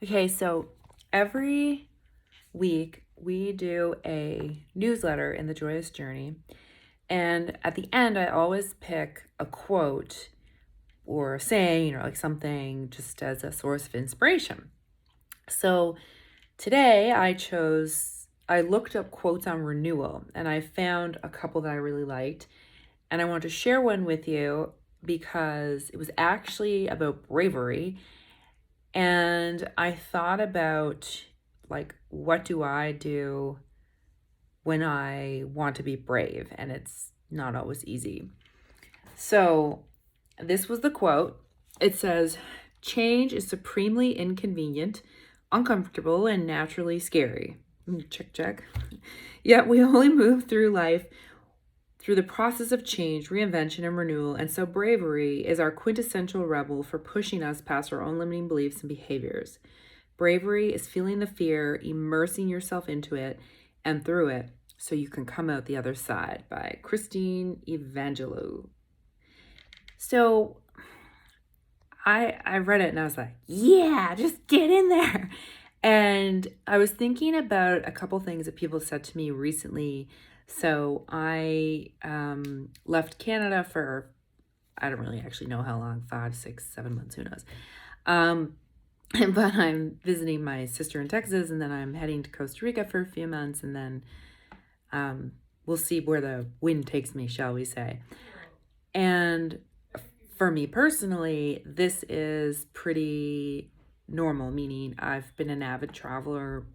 Okay, so every week we do a newsletter in the Joyous Journey. And at the end, I always pick a quote or a saying or like something just as a source of inspiration. So today I looked up quotes on renewal and I found a couple that I really liked. And I want to share one with you because it was actually about bravery. And I thought about like, what do I do when I want to be brave? And it's not always easy. So, this was the quote. It says, "Change is supremely inconvenient, uncomfortable, and naturally scary." Check, check. Yet we only move through life through the process of change, reinvention, and renewal, and so bravery is our quintessential rebel for pushing us past our own limiting beliefs and behaviors. Bravery is feeling the fear, immersing yourself into it and through it so you can come out the other side, by Christine Evangelou. So I read it and I was like, yeah, just get in there. And I was thinking about a couple things that people said to me recently. So I left Canada for, I don't really actually know how long, 5, 6, 7 months, who knows. But I'm visiting my sister in Texas, and then I'm heading to Costa Rica for a few months, and then we'll see where the wind takes me, shall we say. And for me personally, this is pretty normal, meaning I've been an avid traveler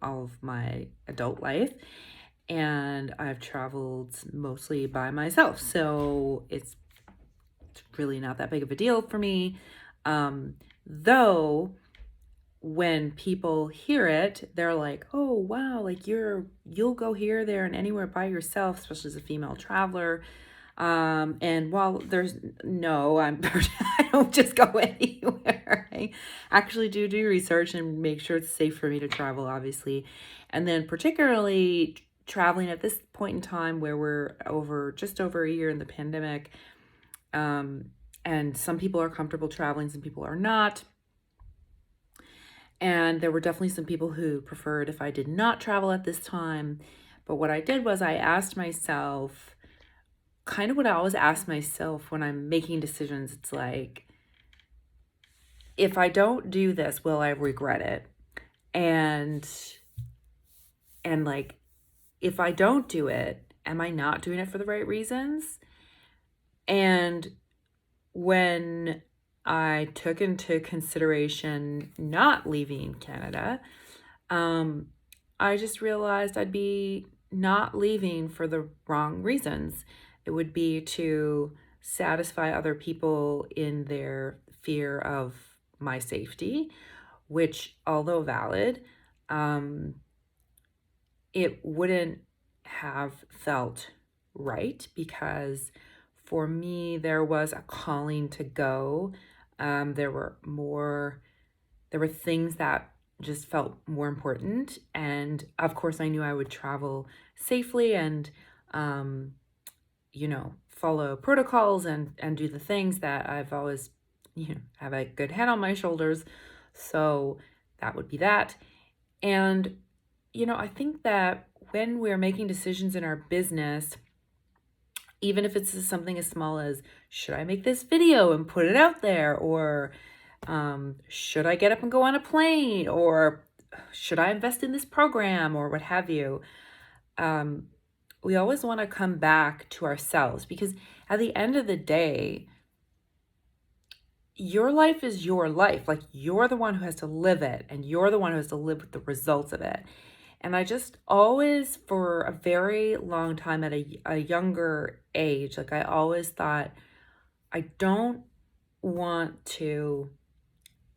all of my adult life, and I've traveled mostly by myself. So it's really not that big of a deal for me. Though when people hear it, they're like, "Oh, wow, like you'll go here, there, and anywhere by yourself," especially as a female traveler. And while there's no, I don't just go anywhere. I actually do research and make sure it's safe for me to travel, obviously. And then particularly traveling at this point in time where we're just over a year in the pandemic. And some people are comfortable traveling, some people are not. And there were definitely some people who preferred if I did not travel at this time. But what I did was I asked myself, kind of what I always ask myself when I'm making decisions. It's like, if I don't do this, will I regret it? And like, if I don't do it, am I not doing it for the right reasons? And when I took into consideration not leaving Canada, I just realized I'd be not leaving for the wrong reasons. It would be to satisfy other people in their fear of my safety, which, although valid, it wouldn't have felt right, because for me, there was a calling to go. There were things that just felt more important. And of course, I knew I would travel safely and, follow protocols and do the things that I've always, have a good head on my shoulders. So that would be that. And, I think that when we're making decisions in our business, even if it's something as small as, should I make this video and put it out there? Or should I get up and go on a plane? Or should I invest in this program? Or what have you? We always want to come back to ourselves, because at the end of the day, your life is your life. Like, you're the one who has to live it, and you're the one who has to live with the results of it. And I just always, for a very long time at a younger age, like, I always thought, I don't want to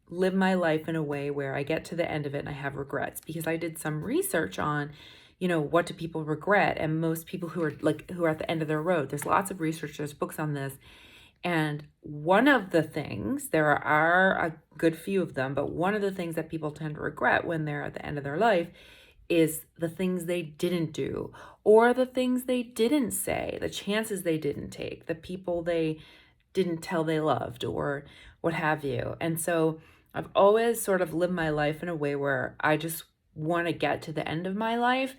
live my life in a way where I get to the end of it and I have regrets, because I did some research on, what do people regret? And most people who are at the end of their road, there's lots of research, there's books on this. And one of the things, there are a good few of them, but one of the things that people tend to regret when they're at the end of their life is the things they didn't do, or the things they didn't say, the chances they didn't take, the people they didn't tell they loved, or what have you. And so I've always sort of lived my life in a way where I just want to get to the end of my life,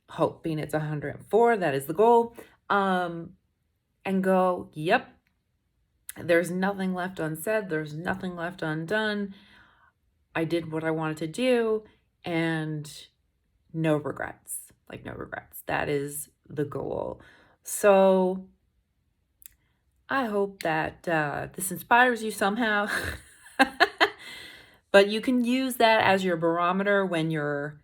hoping it's 104, that is the goal, and go, yep, there's nothing left unsaid, there's nothing left undone. I did what I wanted to do, and no regrets. Like, no regrets. That is the goal. So I hope that this inspires you somehow. But you can use that as your barometer when you're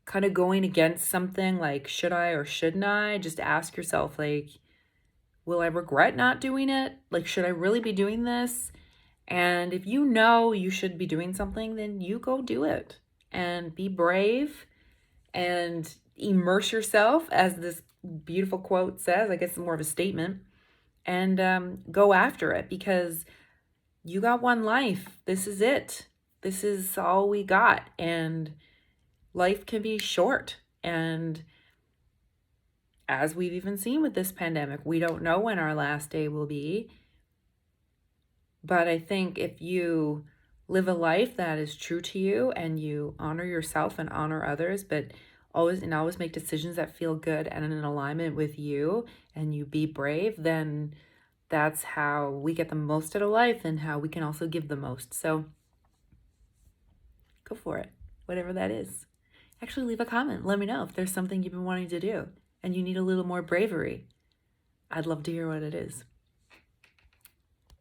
kind of going against something, like, should I or shouldn't I? Just ask yourself, like, will I regret not doing it? Like, should I really be doing this? And if you know you should be doing something, then you go do it and be brave and immerse yourself, as this beautiful quote says. I guess it's more of a statement. And go after it, because you got one life. This is it. This is all we got. And life can be short. And as we've even seen with this pandemic, we don't know when our last day will be. But I think if you live a life that is true to you, and you honor yourself and honor others, but always make decisions that feel good and in alignment with you, and you be brave, then that's how we get the most out of life, and how we can also give the most. So go for it, whatever that is. Actually, leave a comment. Let me know if there's something you've been wanting to do and you need a little more bravery. I'd love to hear what it is.